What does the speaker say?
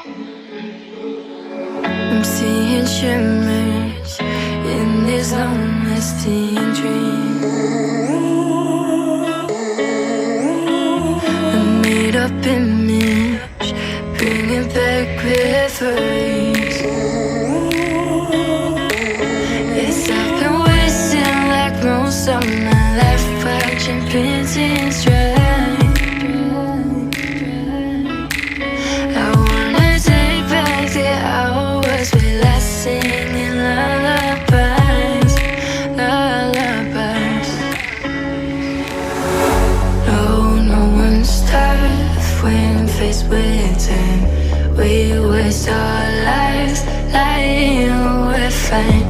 I'm seeing shimmers in these long-lasting dreams. A made-up image, bringing back memories. Yes, I've been wasting like most of my life, watching Princess Drive. I wanna take back the hours we last singing lullabies, lullabies. No one's tough when faced with time. We waste our lives lying we're fine.